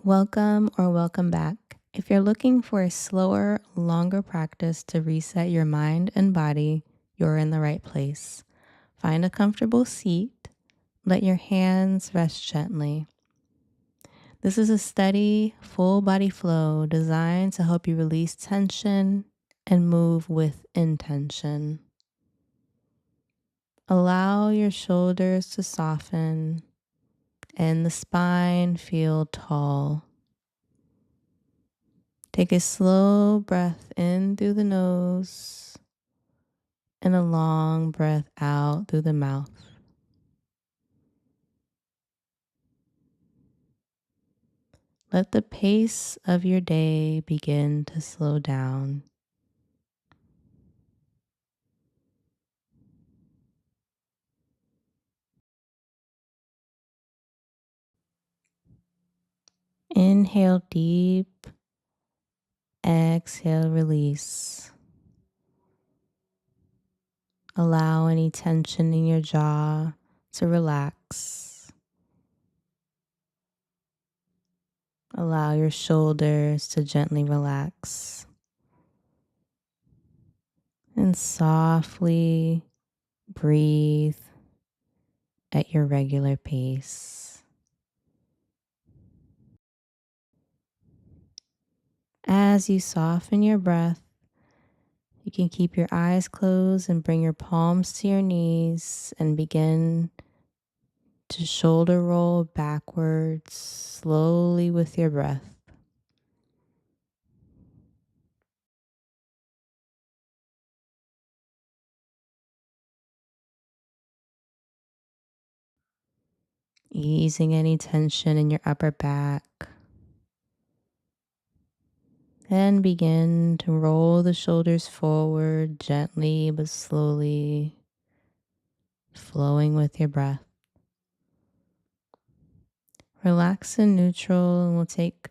Welcome or welcome back. If you're looking for a slower, longer practice to reset your mind and body, you're in the right place. Find a comfortable seat. Let your hands rest gently. This is a steady, full body flow designed to help you release tension and move with intention. Allow your shoulders to soften and the spine feel tall. Take a slow breath in through the nose and a long breath out through the mouth. Let the pace of your day begin to slow down. Inhale deep, exhale, release. Allow any tension in your jaw to relax. Allow your shoulders to gently relax. And softly breathe at your regular pace. As you soften your breath, you can keep your eyes closed and bring your palms to your knees and begin to shoulder roll backwards slowly with your breath. Easing any tension in your upper back. Then begin to roll the shoulders forward gently but slowly, flowing with your breath. Relax in neutral, and we'll take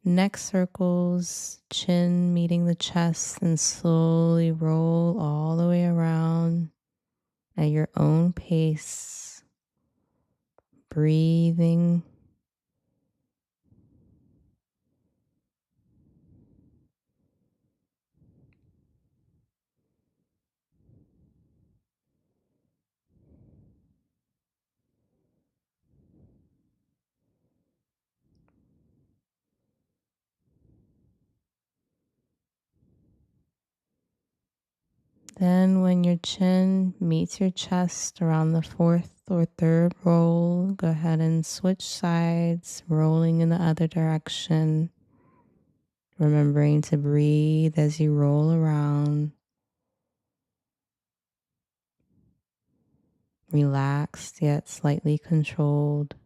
neck circles, chin meeting the chest, and slowly roll all the way around at your own pace, breathing. Then when your chin meets your chest around the fourth or third roll, go ahead and switch sides, rolling in the other direction, remembering to breathe as you roll around. Relaxed yet slightly controlled.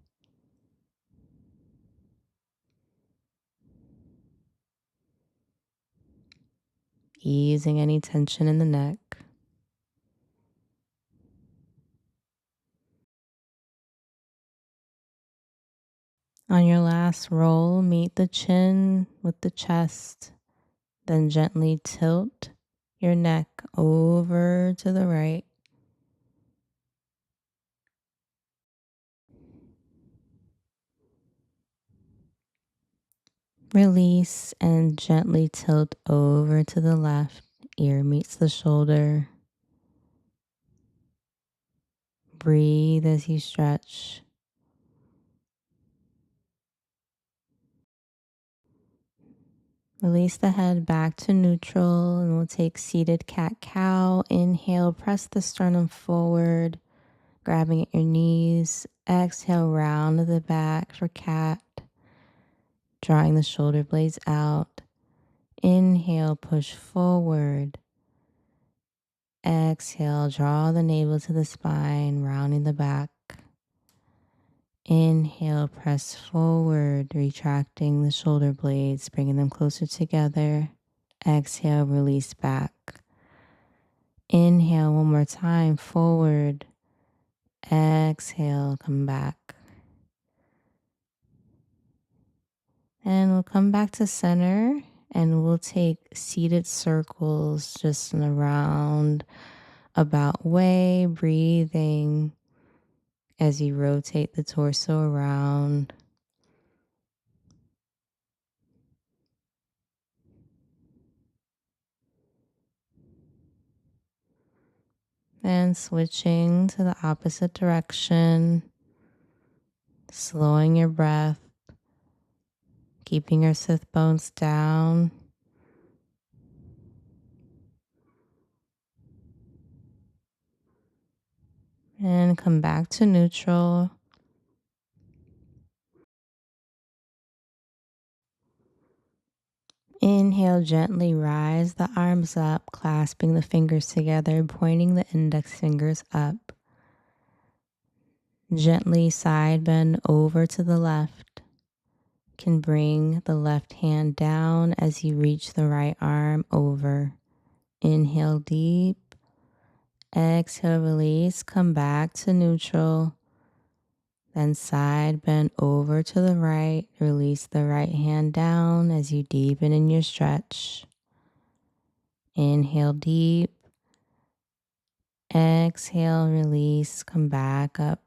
Easing any tension in the neck. On your last roll, meet the chin with the chest, then gently tilt your neck over to the right. Release and gently tilt over to the left. Ear meets the shoulder. Breathe as you stretch. Release the head back to neutral, and we'll take seated cat-cow. Inhale, press the sternum forward, grabbing at your knees. Exhale, round to the back for cat, drawing the shoulder blades out. Inhale, push forward. Exhale, draw the navel to the spine, rounding the back. Inhale, press forward, retracting the shoulder blades, bringing them closer together. Exhale, release back. Inhale one more time, forward. Exhale, come back. And we'll come back to center, and we'll take seated circles just in a roundabout way, breathing as you rotate the torso around. And switching to the opposite direction, slowing your breath, keeping your sit bones down. And come back to neutral. Inhale, gently rise the arms up, clasping the fingers together, pointing the index fingers up. Gently side bend over to the left. Can bring the left hand down as you reach the right arm over. Inhale deep. Exhale, release. Come back to neutral. Then side bend over to the right. Release the right hand down as you deepen in your stretch. Inhale deep. Exhale, release. Come back up.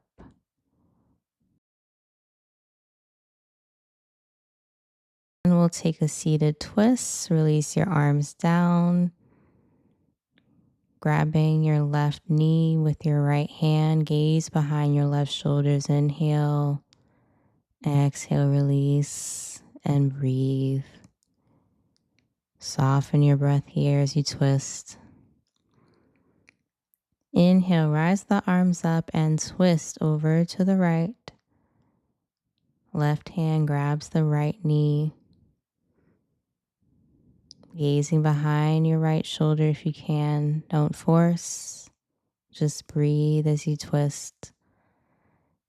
And we'll take a seated twist. Release your arms down. Grabbing your left knee with your right hand, gaze behind your left shoulders. Inhale, exhale, release, and breathe. Soften your breath here as you twist. Inhale, rise the arms up and twist over to the right. Left hand grabs the right knee. Gazing behind your right shoulder if you can. Don't force. Just breathe as you twist.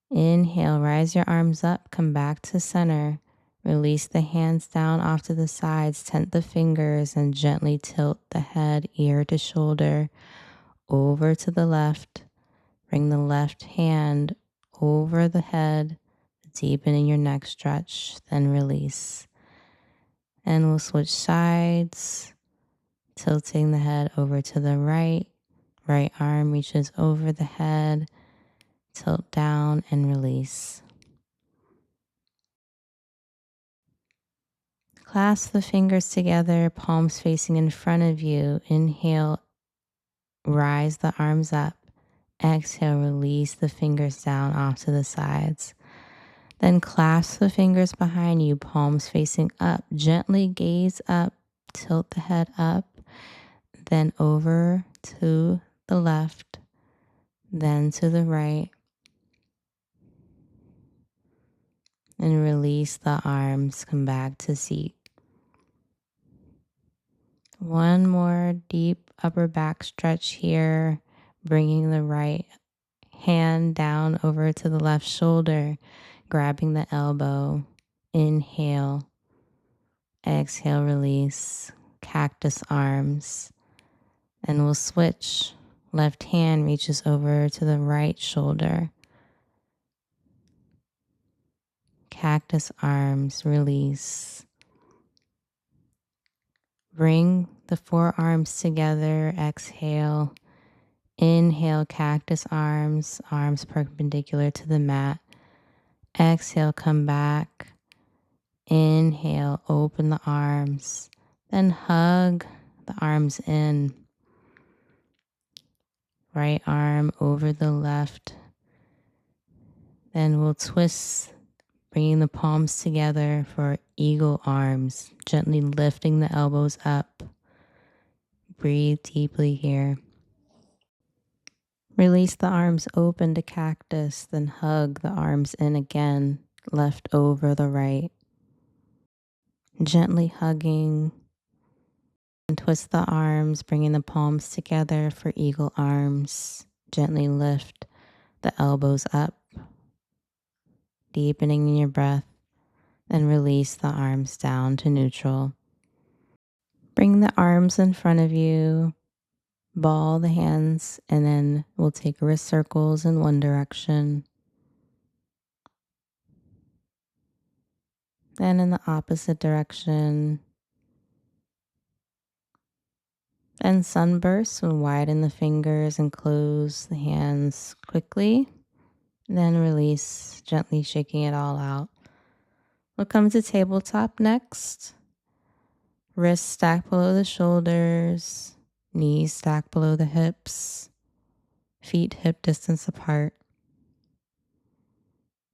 Inhale, rise your arms up, come back to center. Release the hands down off to the sides, tent the fingers, and gently tilt the head, ear to shoulder, over to the left. Bring the left hand over the head, deepen in your neck stretch, then release. And we'll switch sides, tilting the head over to the right. Right arm reaches over the head, tilt down and release. Clasp the fingers together, palms facing in front of you. Inhale, rise the arms up. Exhale, release the fingers down off to the sides. Then clasp the fingers behind you, palms facing up. Gently gaze up, tilt the head up, then over to the left, then to the right. And release the arms, come back to seat. One more deep upper back stretch here, bringing the right hand down over to the left shoulder, grabbing the elbow. Inhale, exhale, release, cactus arms. And we'll switch. Left hand reaches over to the right shoulder. Cactus arms, release. Bring the forearms together, exhale. Inhale, cactus arms, arms perpendicular to the mat. Exhale, come back. Inhale, open the arms. Then hug the arms in. Right arm over the left. Then we'll twist, bringing the palms together for eagle arms, gently lifting the elbows up. Breathe deeply here. Release the arms open to cactus, then hug the arms in again, left over the right. Gently hugging and twist the arms, bringing the palms together for eagle arms. Gently lift the elbows up, deepening in your breath, then release the arms down to neutral. Bring the arms in front of you, ball the hands, and then we'll take wrist circles in one direction. Then in the opposite direction. Then sunburst, we'll widen the fingers and close the hands quickly. Then release, gently shaking it all out. We'll come to tabletop next. Wrists stacked below the shoulders, knees stacked below the hips. feet hip distance apart.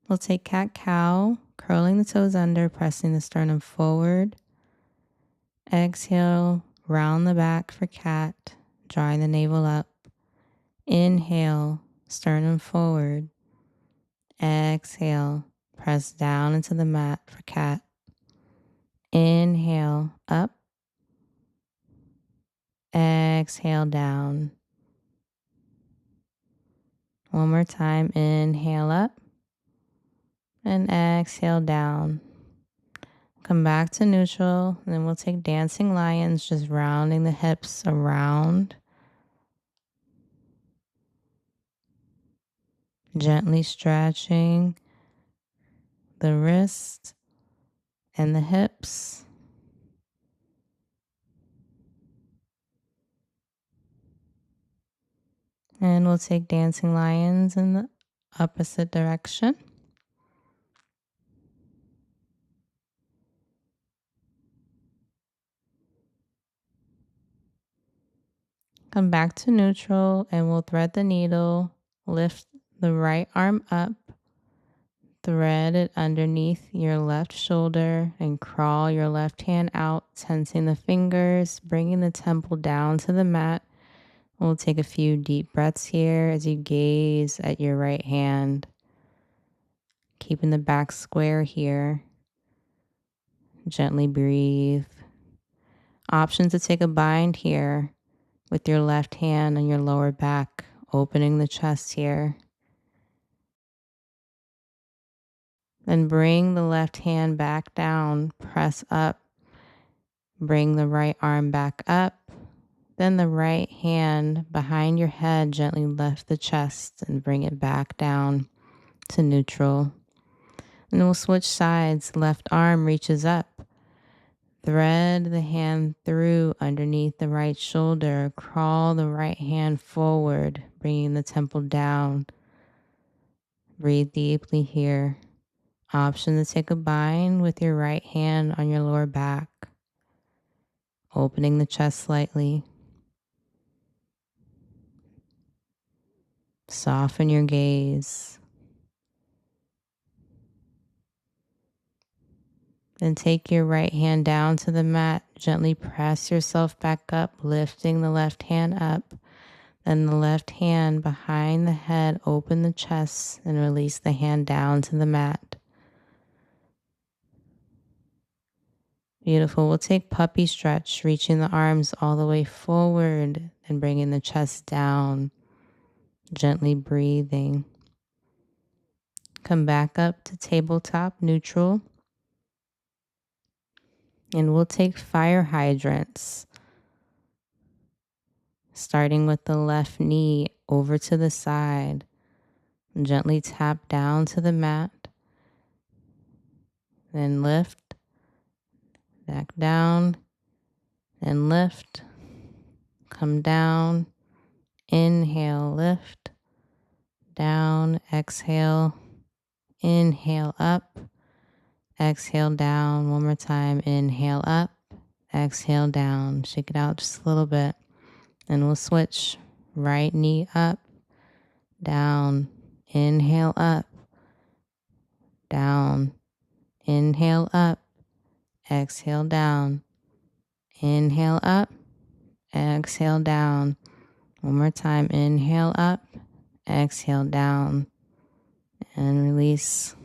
We'll take cat-cow, curling the toes under, pressing the sternum forward. Exhale, round the back for cat, drawing the navel up. Inhale, sternum forward. Exhale, press down into the mat for cat. Inhale, up. Exhale, down. One more time, inhale up and exhale down. Come back to neutral, and then we'll take dancing lions, just rounding the hips around. Gently stretching the wrist and the hips. And we'll take dancing lions in the opposite direction. Come back to neutral, and we'll thread the needle. Lift the right arm up. Thread it underneath your left shoulder and crawl your left hand out, tensing the fingers, bringing the temple down to the mat. We'll take a few deep breaths here as you gaze at your right hand, keeping the back square here. Gently breathe. Option to take a bind here with your left hand on your lower back, opening the chest here. Then bring the left hand back down, press up. Bring the right arm back up. Then the right hand behind your head, gently lift the chest and bring it back down to neutral. And we'll switch sides. Left arm reaches up. Thread the hand through underneath the right shoulder. Crawl the right hand forward, bringing the temple down. Breathe deeply here. Option to take a bind with your right hand on your lower back, opening the chest slightly. Soften your gaze. Then take your right hand down to the mat. Gently press yourself back up, lifting the left hand up. Then the left hand behind the head, open the chest and release the hand down to the mat. Beautiful. We'll take puppy stretch, reaching the arms all the way forward and bringing the chest down. Gently breathing. Come back up to tabletop neutral. And we'll take fire hydrants. Starting with the left knee over to the side. Gently tap down to the mat. Then lift. Back down. And lift. Come down. Inhale, lift. Down, exhale. Inhale up. Exhale down. One more time. Inhale up. Exhale down. Shake it out just a little bit. And we'll switch. Right knee up. Down. Inhale up. Down. Inhale up. Exhale down. Inhale up. Exhale down. One more time. Inhale up. Exhale down. And release.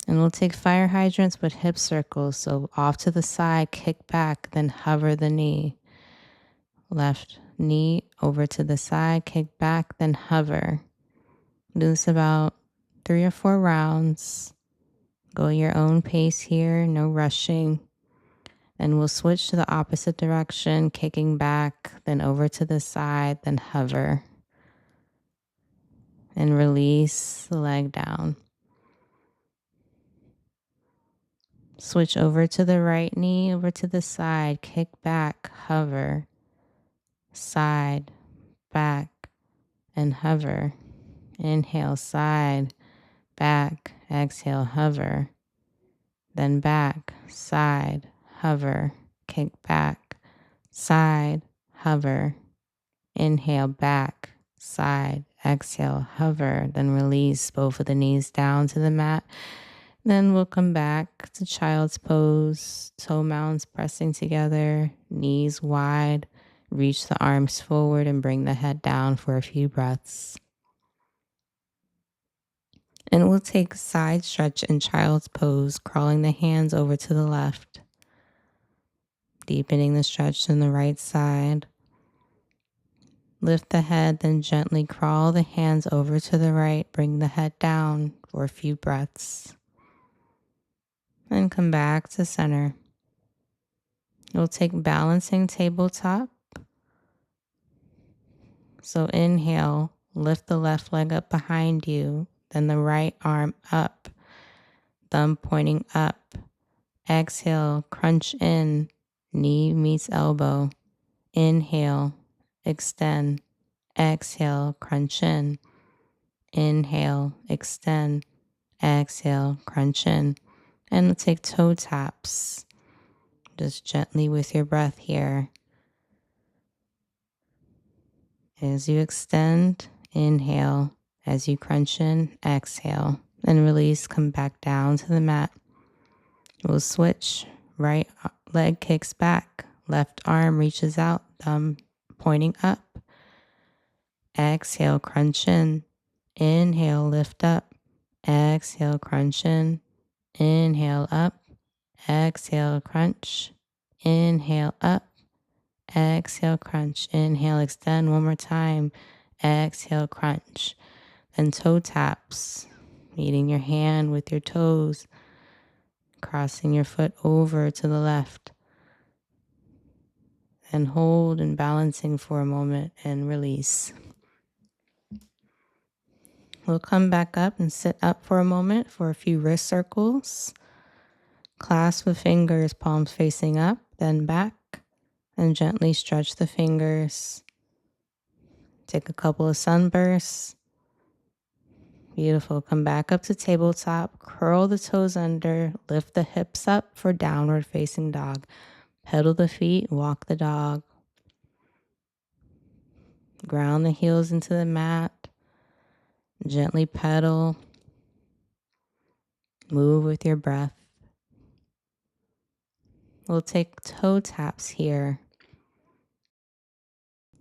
And we'll take fire hydrants with hip circles. So off to the side, kick back, then hover the knee. Left knee over to the side, kick back, then hover. Do this about 3 or 4 rounds. Go your own pace here, no rushing. And we'll switch to the opposite direction, kicking back, then over to the side, then hover. And release the leg down. Switch over to the right knee, over to the side, kick back, hover. Side, back, and hover. Inhale, side, back, exhale, hover. Then back, side, hover, kick back, side, hover. Inhale, back, side. Exhale, hover, then release both of the knees down to the mat. Then we'll come back to child's pose, toe mounds pressing together, knees wide. Reach the arms forward and bring the head down for a few breaths. And we'll take side stretch in child's pose, crawling the hands over to the left, deepening the stretch in the right side. Lift the head, then gently crawl the hands over to the right. Bring the head down for a few breaths. And come back to center. We'll take balancing tabletop. So inhale, lift the left leg up behind you, then the right arm up, thumb pointing up. Exhale, crunch in, knee meets elbow. Inhale, extend. Exhale, crunch in. Inhale, extend. Exhale, crunch in. And we'll take toe taps. Just gently with your breath here. As you extend, inhale. As you crunch in, exhale. And release, come back down to the mat. We'll switch. Right leg kicks back. Left arm reaches out, thumb pointing up. Exhale, crunch in. Inhale, lift up. Exhale, crunch in. Inhale, up. Exhale, crunch. Inhale, up. Exhale, crunch. Inhale, extend one more time. Exhale, crunch. Then toe taps, meeting your hand with your toes, crossing your foot over to the left. And hold and balancing for a moment and release. We'll come back up and sit up for a moment for a few wrist circles. Clasp the fingers, palms facing up, then back, and gently stretch the fingers. Take a couple of sunbursts. Beautiful. Come back up to tabletop, curl the toes under, lift the hips up for downward facing dog. Pedal the feet, walk the dog. Ground the heels into the mat. Gently pedal. Move with your breath. We'll take toe taps here.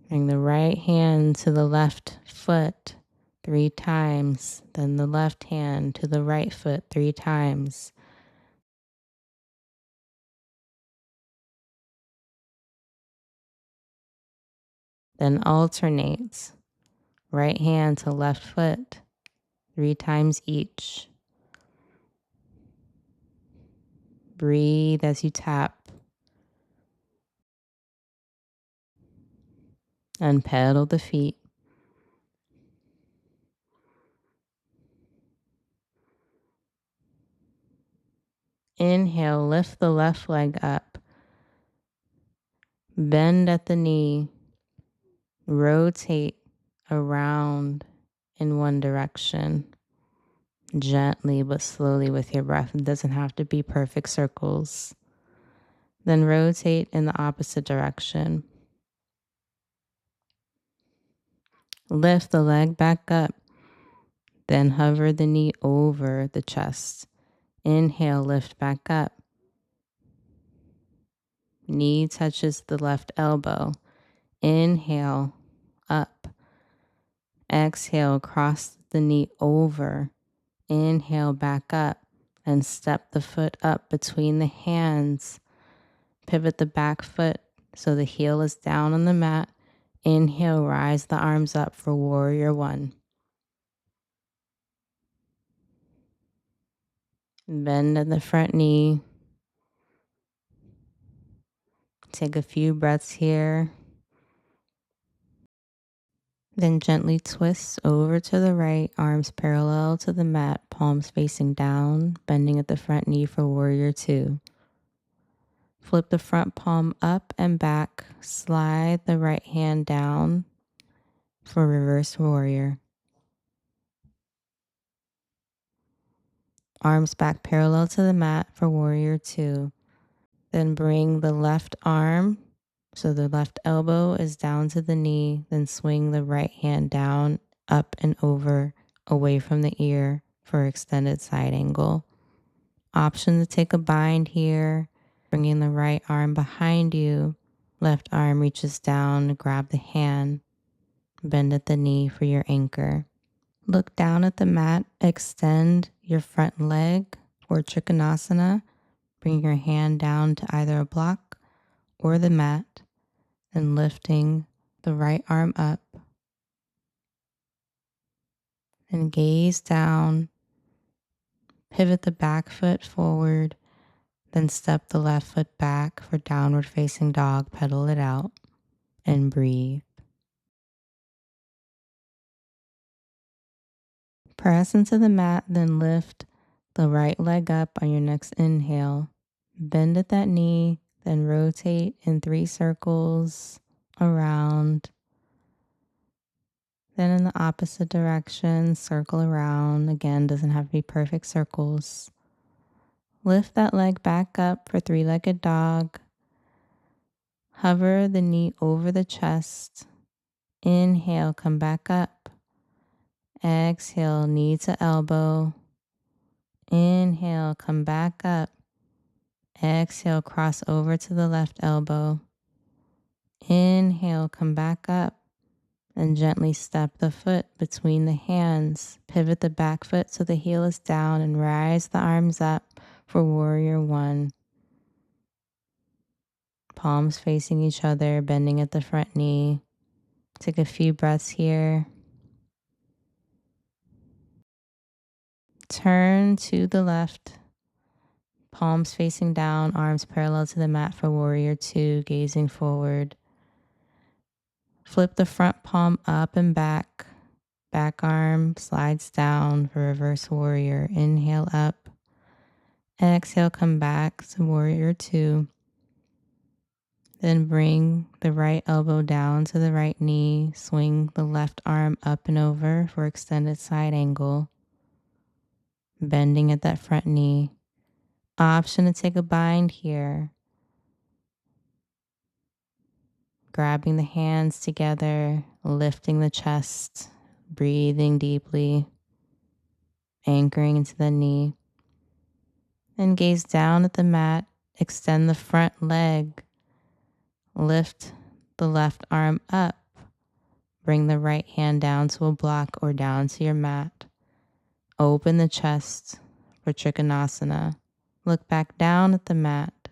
Bring the right hand to the left foot 3 times, then the left hand to the right foot 3 times. Then alternate. Right hand to left foot 3 times each. Breathe as you tap. And pedal the feet. Inhale, lift the left leg up. Bend at the knee. Rotate around in one direction. Gently but slowly with your breath. It doesn't have to be perfect circles. Then rotate in the opposite direction. Lift the leg back up. Then hover the knee over the chest. Inhale, lift back up. Knee touches the left elbow. Inhale, up. Exhale, cross the knee over. Inhale, back up. And step the foot up between the hands. Pivot the back foot so the heel is down on the mat. Inhale, rise the arms up for warrior 1. Bend at the front knee. Take a few breaths here. Then gently twist over to the right, arms parallel to the mat, palms facing down, bending at the front knee for warrior 2. Flip the front palm up and back, slide the right hand down for reverse warrior. Arms back parallel to the mat for warrior 2. Then bring the left arm So the left elbow is down to the knee, then swing the right hand down, up and over, away from the ear for extended side angle. Option to take a bind here, bringing the right arm behind you. Left arm reaches down to grab the hand. Bend at the knee for your anchor. Look down at the mat. Extend your front leg for Trikonasana. Bring your hand down to either a block or the mat and lifting the right arm up. And gaze down. Pivot the back foot forward. Then step the left foot back for downward facing dog. Pedal it out and breathe. Press into the mat, then lift the right leg up on your next inhale. Bend at that knee, then rotate in 3 circles around. Then in the opposite direction, circle around. Again, doesn't have to be perfect circles. Lift that leg back up for 3-legged dog. Hover the knee over the chest. Inhale, come back up. Exhale, knee to elbow. Inhale, come back up. Exhale, cross over to the left elbow. Inhale, come back up. And gently step the foot between the hands. Pivot the back foot so the heel is down and rise the arms up for warrior 1. Palms facing each other, bending at the front knee. Take a few breaths here. Turn to the left. Palms facing down, arms parallel to the mat for warrior 2, gazing forward. Flip the front palm up and back. Back arm slides down for reverse warrior. Inhale up. Exhale, come back to warrior 2. Then bring the right elbow down to the right knee. Swing the left arm up and over for extended side angle. Bending at that front knee. Option to take a bind here. Grabbing the hands together, lifting the chest, breathing deeply, anchoring into the knee. And gaze down at the mat, extend the front leg, lift the left arm up, bring the right hand down to a block or down to your mat. Open the chest for Trikonasana. Look back down at the mat,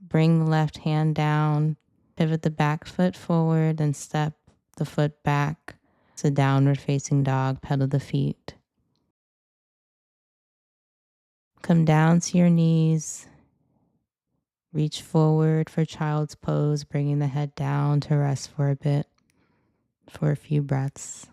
bring the left hand down, pivot the back foot forward and step the foot back to downward facing dog, pedal the feet. Come down to your knees. Reach forward for child's pose, bringing the head down to rest for a bit, for a few breaths.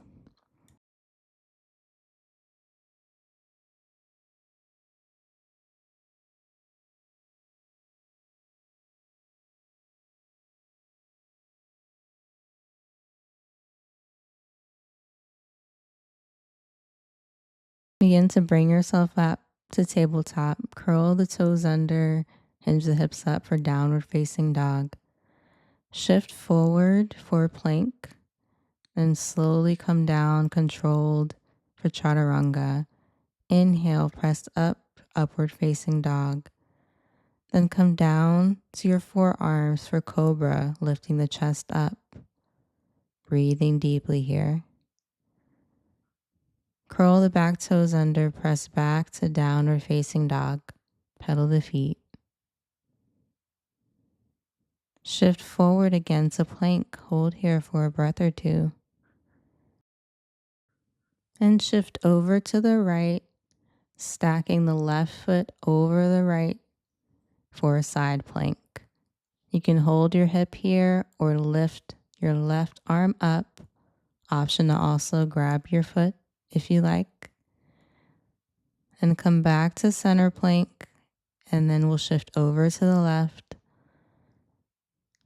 Begin to bring yourself up to tabletop. Curl the toes under, hinge the hips up for downward facing dog. Shift forward for plank and slowly come down controlled for chaturanga. Inhale, press up, upward facing dog. Then come down to your forearms for cobra, lifting the chest up. Breathing deeply here. Curl the back toes under, press back to downward facing dog. Pedal the feet. Shift forward again to plank. Hold here for a breath or 2. And shift over to the right, stacking the left foot over the right for a side plank. You can hold your hip here or lift your left arm up. Option to also grab your foot if you like. And come back to center plank, and then we'll shift over to the left.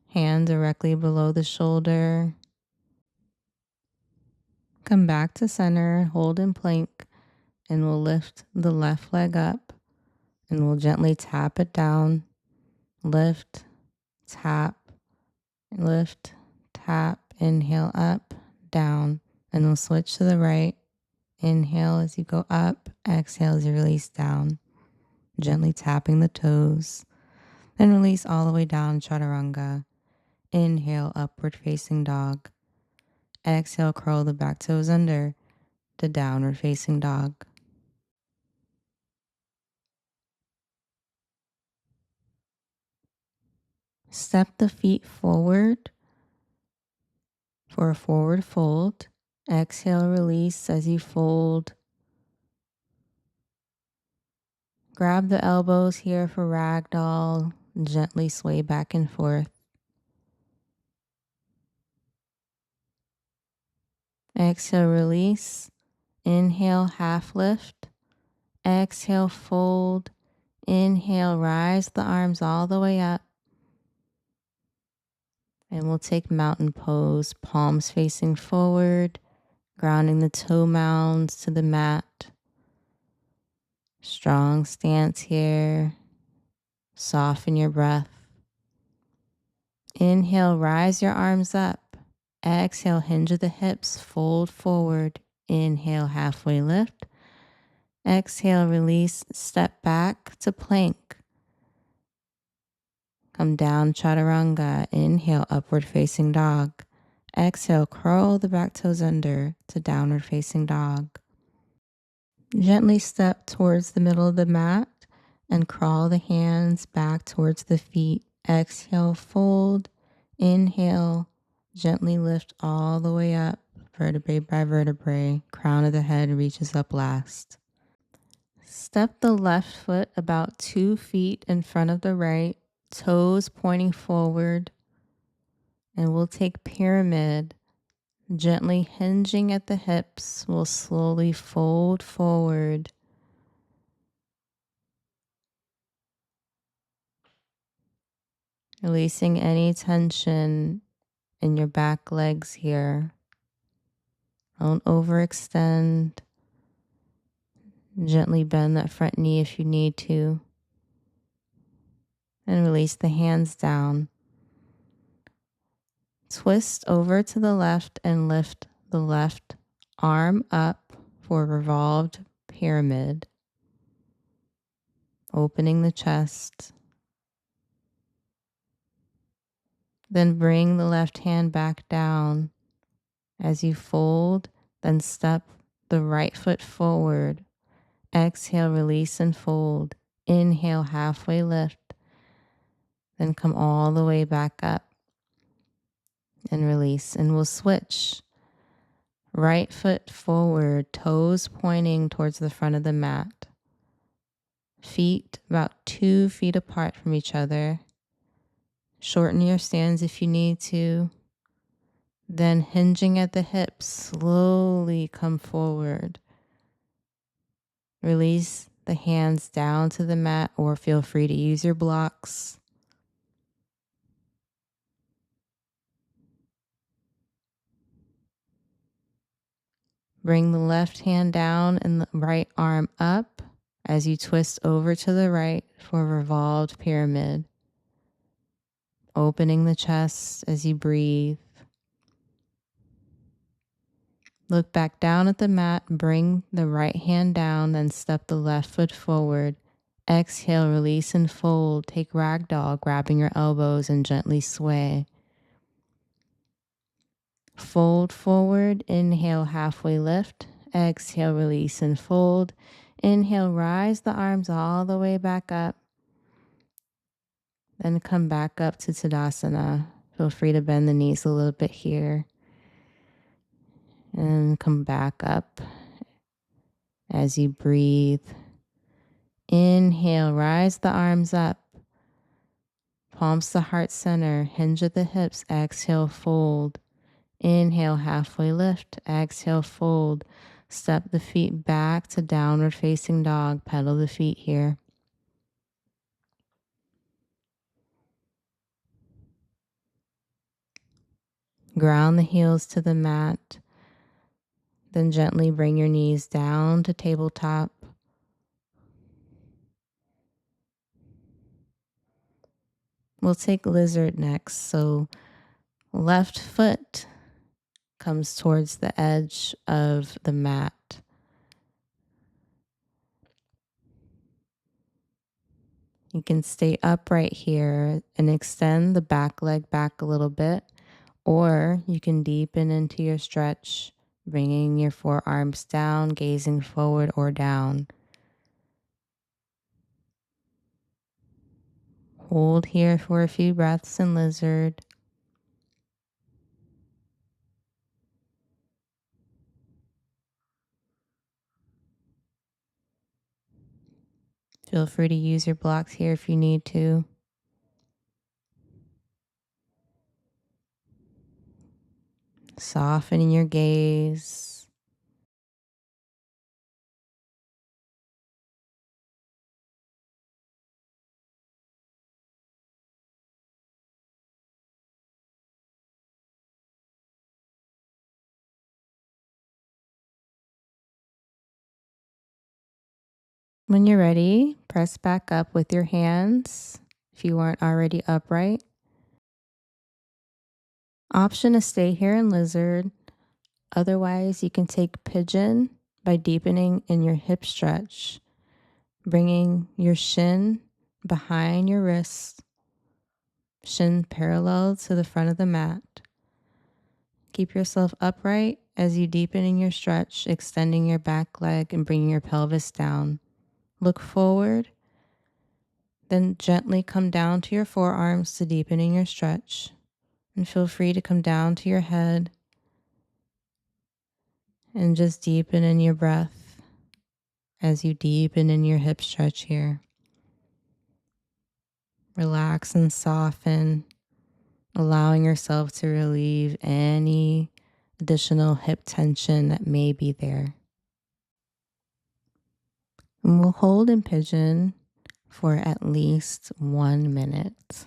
Hand directly below the shoulder. Come back to center, hold in plank, and we'll lift the left leg up, and we'll gently tap it down. Lift, tap, Lift, tap, inhale up, down, and we'll switch to the right. Inhale as you go up, exhale as you release down, gently tapping the toes. Then release all the way down, chaturanga. Inhale, upward facing dog. Exhale, curl the back toes under to downward facing dog. Step the feet forward for a forward fold. Exhale, release as you fold. Grab the elbows here for ragdoll. Gently sway back and forth. Exhale, release. Inhale, half lift. Exhale, fold. Inhale, rise the arms all the way up. And we'll take mountain pose, palms facing forward, grounding the toe mounds to the mat. Strong stance here. Soften your breath. Inhale, rise your arms up. Exhale, hinge at the hips, fold forward. Inhale, halfway lift. Exhale, release, step back to plank. Come down, chaturanga. Inhale, upward facing dog. Exhale, curl the back toes under to downward facing dog. Gently step towards the middle of the mat and crawl the hands back towards the feet. Exhale, fold. Inhale, gently lift all the way up, vertebrae by vertebrae. Crown of the head reaches up last. Step the left foot about 2 feet in front of the right, toes pointing forward, and we'll take pyramid. Gently hinging at the hips, we'll slowly fold forward. Releasing any tension in your back legs here. Don't overextend. Gently bend that front knee if you need to. And release the hands down. Twist over to the left and lift the left arm up for revolved pyramid. Opening the chest. Then bring the left hand back down. As you fold, then step the right foot forward. Exhale, release and fold. Inhale, halfway lift. Then come all the way back up and release. And we'll switch. Right foot forward, toes pointing towards the front of the mat. Feet about 2 feet apart from each other. Shorten your stance if you need to. Then hinging at the hips, slowly come forward. Release the hands down to the mat or feel free to use your blocks. Bring the left hand down and the right arm up as you twist over to the right for a revolved pyramid. Opening the chest as you breathe. Look back down at the mat, bring the right hand down, then step the left foot forward. Exhale, release and fold. Take ragdoll, grabbing your elbows and gently sway. Fold forward, inhale, halfway lift. Exhale, release and fold. Inhale, rise the arms all the way back up. Then come back up to Tadasana. Feel free to bend the knees a little bit here. And come back up as you breathe. Inhale, rise the arms up. Palms to heart center, hinge at the hips. Exhale, fold. Inhale, halfway lift. Exhale, fold. Step the feet back to downward facing dog. Pedal the feet here. Ground the heels to the mat. Then gently bring your knees down to tabletop. We'll take lizard next. So Left foot comes towards the edge of the mat. You can stay upright here and extend the back leg back a little bit, or you can deepen into your stretch, bringing your forearms down, gazing forward or down. Hold here for a few breaths in lizard. Feel free to use your blocks here if you need to. Soften your gaze. When you're ready, press back up with your hands if you aren't already upright. Option to stay here in lizard. Otherwise, you can take pigeon by deepening in your hip stretch, bringing your shin behind your wrist, shin parallel to the front of the mat. Keep yourself upright as you deepen in your stretch, extending your back leg and bringing your pelvis down. Look forward, then gently come down to your forearms to deepen in your stretch. And feel free to come down to your head and just deepen in your breath as you deepen in your hip stretch here. Relax and soften, allowing yourself to relieve any additional hip tension that may be there. And we'll hold in pigeon for at least 1 minute.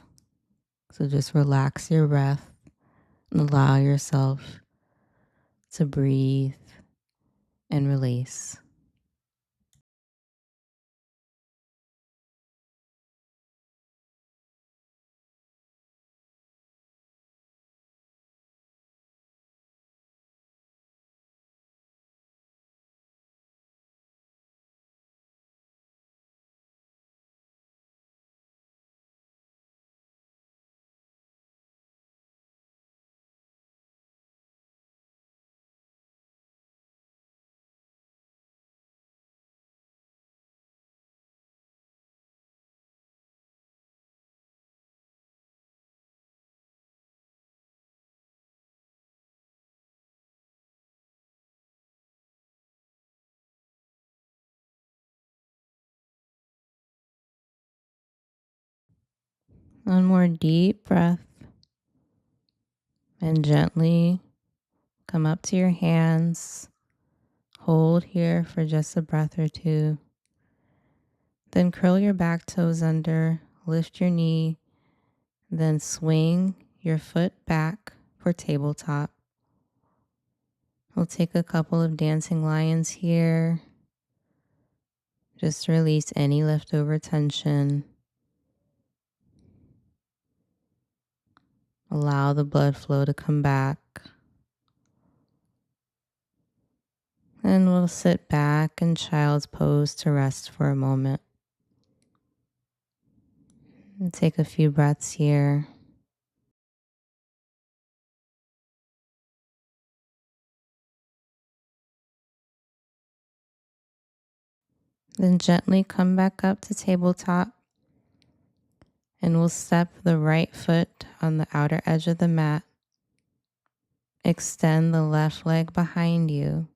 So just relax your breath and allow yourself to breathe and release. One more deep breath and gently come up to your hands. Hold here for just a breath or two. Then curl your back toes under, lift your knee, then swing your foot back for tabletop. We'll take a couple of dancing lions here. Just release any leftover tension. Allow the blood flow to come back. And we'll sit back in child's pose to rest for a moment. And take a few breaths here. Then gently come back up to tabletop. And we'll step the right foot on the outer edge of the mat. Extend the left leg behind you,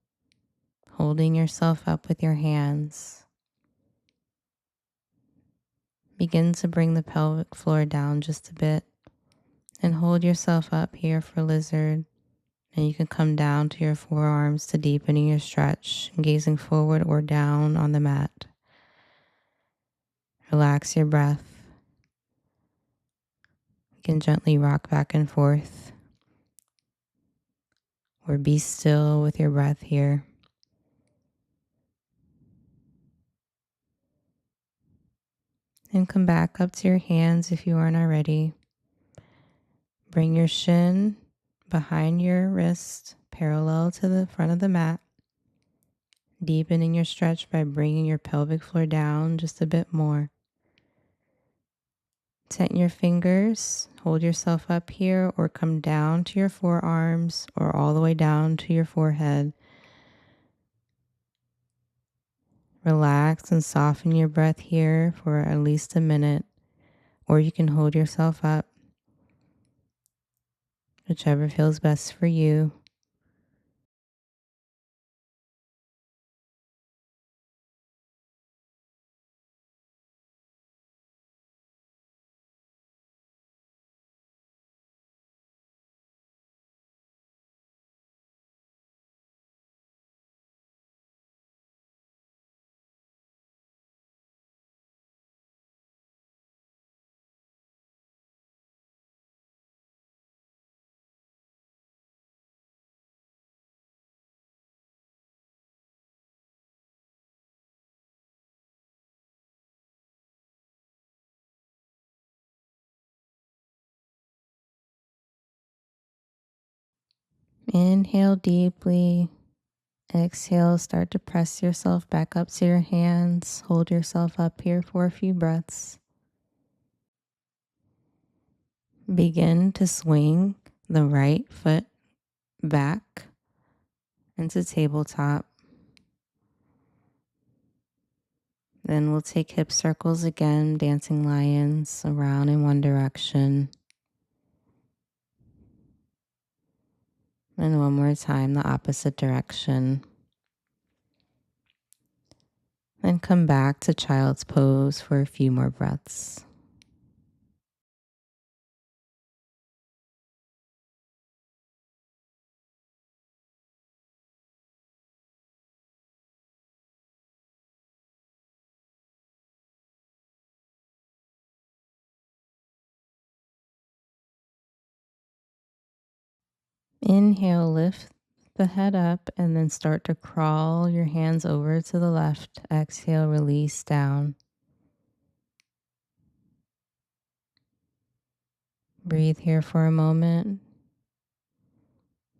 holding yourself up with your hands. Begin to bring the pelvic floor down just a bit and hold yourself up here for lizard. And you can come down to your forearms to deepening your stretch, gazing forward or down on the mat. Relax your breath. You can gently rock back and forth or be still with your breath here. And come back up to your hands if you aren't already. Bring your shin behind your wrist, parallel to the front of the mat. Deepening your stretch by bringing your pelvic floor down just a bit more. Tent your fingers, hold yourself up here, or come down to your forearms or all the way down to your forehead. Relax and soften your breath here for at least a minute, or you can hold yourself up, whichever feels best for you. Inhale deeply. Exhale, start to press yourself back up to your hands. Hold yourself up here for a few breaths. Begin to swing the right foot back into tabletop. Then we'll take hip circles again, dancing lions around in one direction. And one more time, the opposite direction. Then come back to child's pose for a few more breaths. Inhale, lift the head up and then start to crawl your hands over to the left. Exhale, release down. Breathe here for a moment.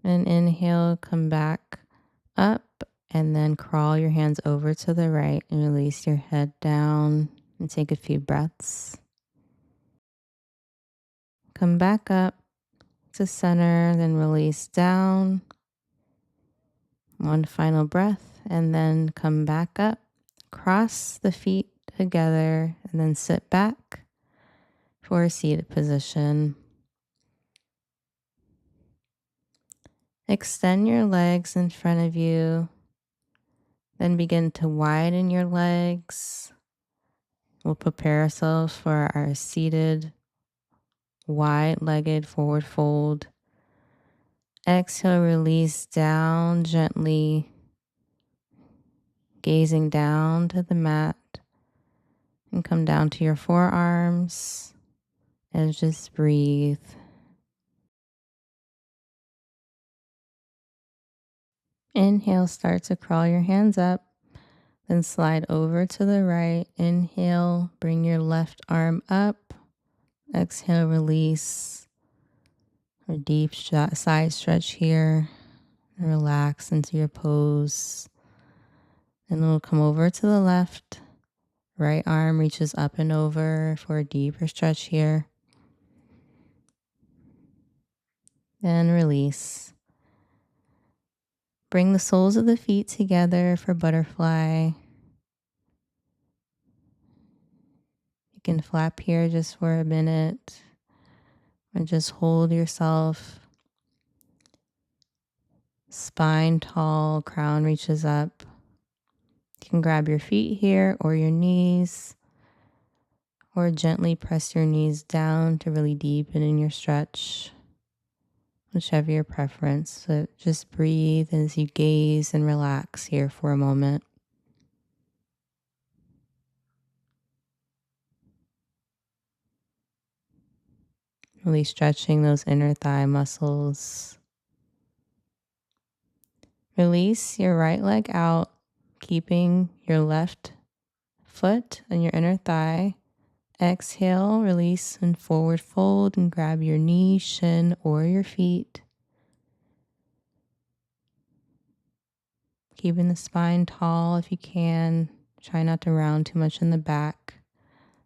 And inhale, come back up and then crawl your hands over to the right and release your head down and take a few breaths. Come back up to center, then release down. One final breath and then come back up. Cross the feet together and then sit back for a seated position. Extend your legs in front of you. Then begin to widen your legs. We'll prepare ourselves for our seated, wide-legged forward fold. Exhale, release down gently, gazing down to the mat, and come down to your forearms and just breathe. Inhale, start to crawl your hands up, then slide over to the right. Inhale, bring your left arm up. Exhale, release. A deep side stretch here. Relax into your pose. And we'll come over to the left. Right arm reaches up and over for a deeper stretch here. And release. Bring the soles of the feet together for butterfly. You can flap here just for a minute. Or just hold yourself. Spine tall, crown reaches up. You can grab your feet here or your knees, or gently press your knees down to really deepen in your stretch, whichever your preference. So just breathe as you gaze and relax here for a moment. Really stretching those inner thigh muscles. Release your right leg out, keeping your left foot and your inner thigh Exhale, release and forward fold and grab your knee, shin, or your feet. Keeping the spine tall if you can. Try not to round too much in the back.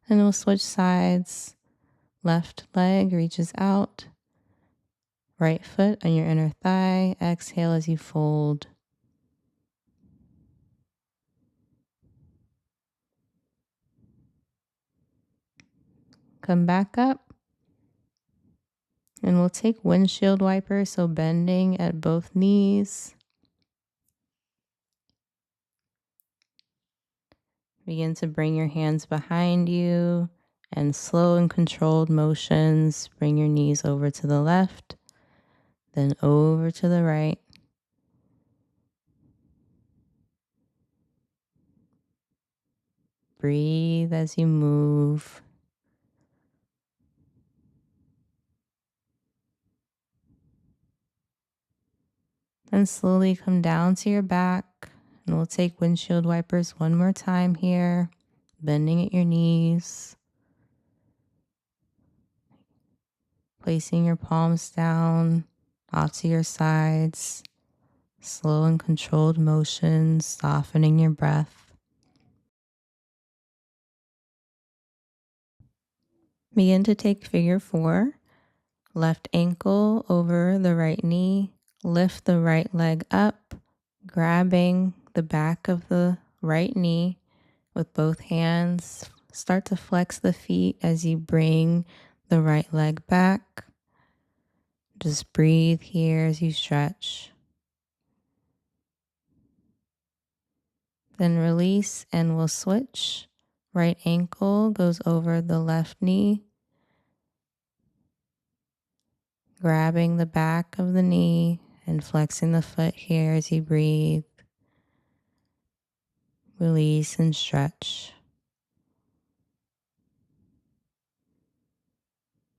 And we'll switch sides. Left leg reaches out. Right foot on your inner thigh. Exhale as you fold. Come back up. And we'll take windshield wiper, so bending at both knees. Begin to bring your hands behind you and slow and controlled motions. Bring your knees over to the left, then over to the right. Breathe as you move. Then slowly come down to your back, and we'll take windshield wipers one more time here, bending at your knees, placing your palms down off to your sides, slow and controlled motions, softening your breath. Begin to take figure 4, left ankle over the right knee, lift the right leg up, grabbing the back of the right knee with both hands. Start to flex the feet as you bring the right leg back. Just breathe here as you stretch. Then release and we'll switch. Right ankle goes over the left knee, grabbing the back of the knee and flexing the foot here as you breathe. Release and stretch.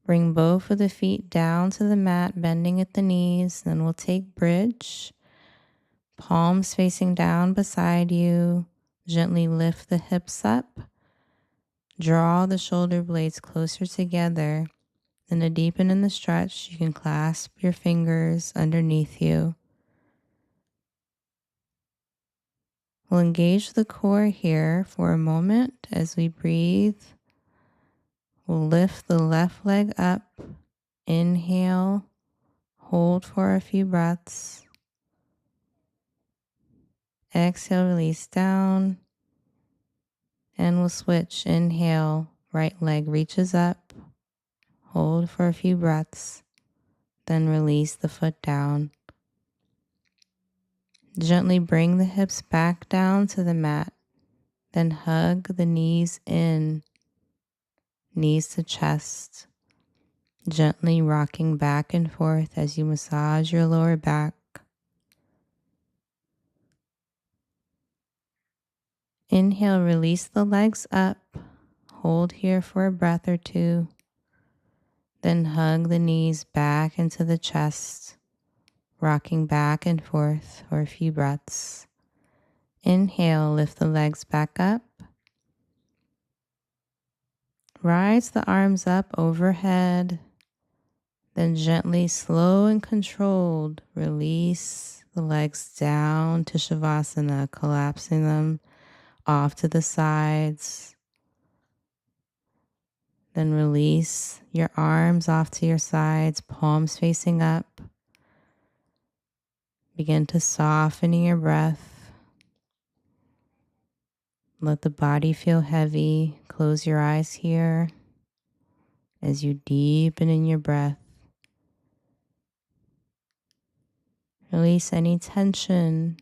Bring both of the feet down to the mat, bending at the knees. Then we'll take bridge. Palms facing down beside you. Gently lift the hips up. Draw the shoulder blades closer together. Then to deepen in the stretch, you can clasp your fingers underneath you. We'll engage the core here for a moment as we breathe. We'll lift the left leg up. Inhale. Hold for a few breaths. Exhale, release down. And we'll switch. Inhale, right leg reaches up. Hold for a few breaths. Then release the foot down. Gently bring the hips back down to the mat. Then hug the knees in, knees to chest. Gently rocking back and forth as you massage your lower back. Inhale, release the legs up. Hold here for a breath or two. Then hug the knees back into the chest, rocking back and forth for a few breaths. Inhale, lift the legs back up. Rise the arms up overhead. Then gently, slow and controlled, release the legs down to Shavasana, collapsing them off to the sides. Then release your arms off to your sides, palms facing up. Begin to soften your breath. Let the body feel heavy. Close your eyes here as you deepen in your breath. Release any tension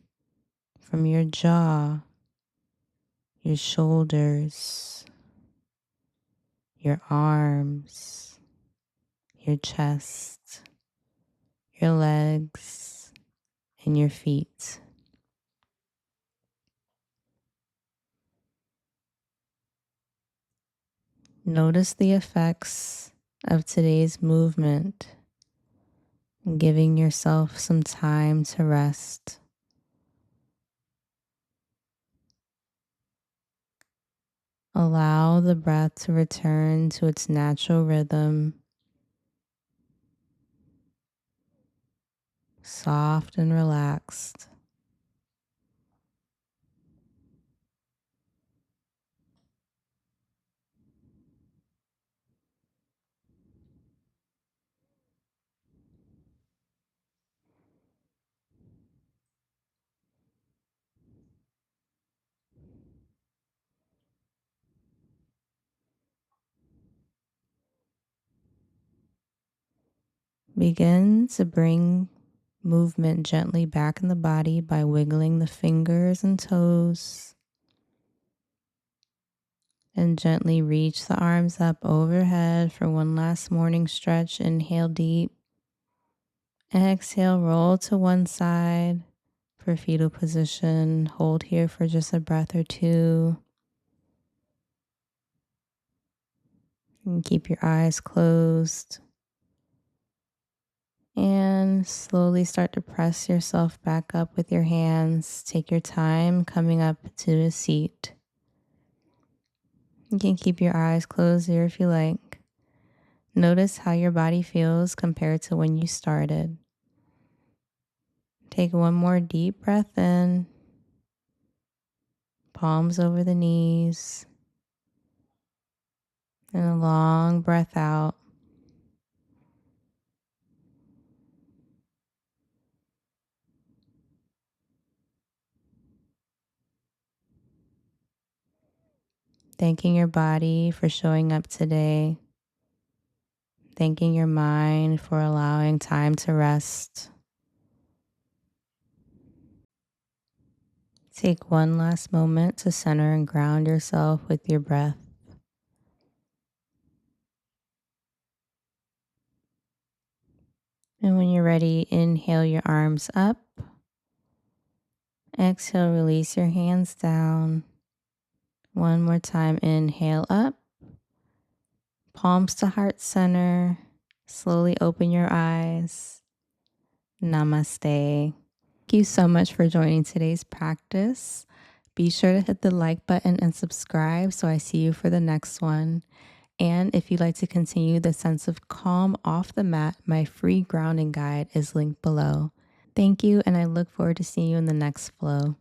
from your jaw, your shoulders, your arms, your chest, your legs, and your feet. Notice the effects of today's movement, giving yourself some time to rest. Allow the breath to return to its natural rhythm, soft and relaxed. Begin to bring movement gently back in the body by wiggling the fingers and toes, and gently reach the arms up overhead for one last morning stretch. Inhale deep. Exhale, roll to one side for fetal position. Hold here for just a breath or two. And keep your eyes closed. And slowly start to press yourself back up with your hands. Take your time coming up to a seat. You can keep your eyes closed here if you like. Notice how your body feels compared to when you started. Take one more deep breath in, palms over the knees, and a long breath out. Thanking your body for showing up today. Thanking your mind for allowing time to rest. Take one last moment to center and ground yourself with your breath. And when you're ready, inhale your arms up. Exhale, release your hands down. One more time, inhale up. Palms to heart center. Slowly open your eyes. Namaste. Thank you so much for joining today's practice. Be sure to hit the like button and subscribe so I see you for the next one. And if you'd like to continue the sense of calm off the mat, my free grounding guide is linked below. Thank you, and I look forward to seeing you in the next flow.